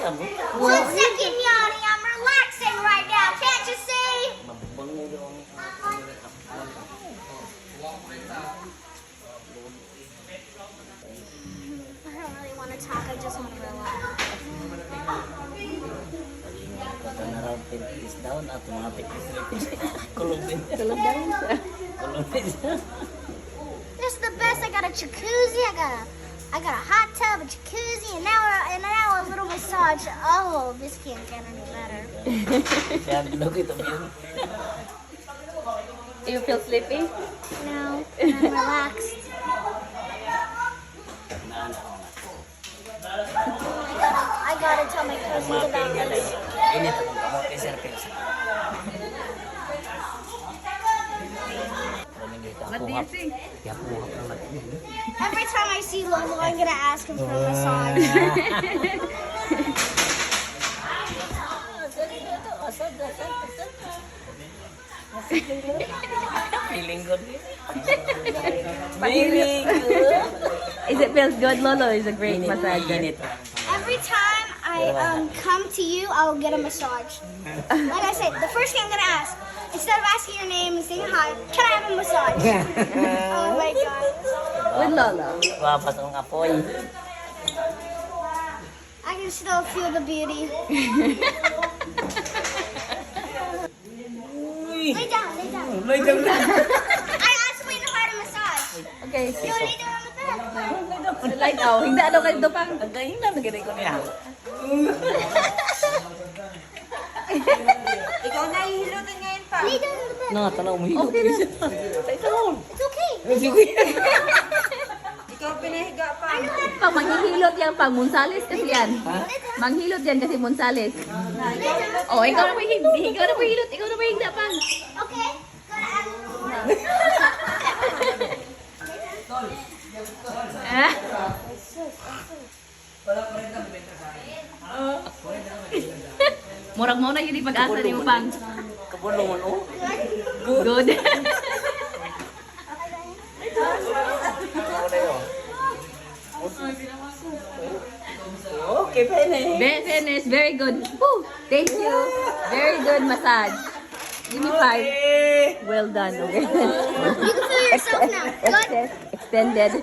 One second, Yanni. I'm relaxing right now. Can't you see? I don't really want to talk. I just want to relax. This is the best. I got a jacuzzi. I got a hot tub, a jacuzzi, and now a little massage. Oh, this can't get any better. Do you feel sleepy? No, I'm relaxed. I gotta tell my cousins about this. What do you think? Every time I see Lolo, I'm gonna ask him for a massage. Feeling good. Is it feels good, Lolo? Is a great massager. Every time I come to you, I'll get a massage. Like I said, the first thing I'm gonna ask, instead of asking your name and saying hi, can I have a massage? Oh my god. With Lolo. Wapas ang apoy. I can still feel the beauty. Lay down, lay down. Lay down na. I asked Wayne to have a massage. Okay. You lay down on the bed. Light out. Hindi ano kayo dupang. Ang galing na, nagiging ko niya. Ikaw na hihilutin ngayon pa. Lay down on the bed. Nakatalaw mo hilo. Okay na. It's okay. Ikaw pinahiga pa. Pag maghihilot yan, pag Monsales kasi yan. Manghilot yan kasi Monsales. Oh, ikaw na po ikaw na po hilot. Ikaw na po higda pa. Okay. Gotta add more. Ah? Murag mo na yun yung pag-asa ni mo pang. Kabulong mo, oh. Good. Okay, pwede. Very finished. Very good. Woo! Thank you. Very good massage. Give me 5. Well done. Okay. You can feel yourself now. Good. Extended.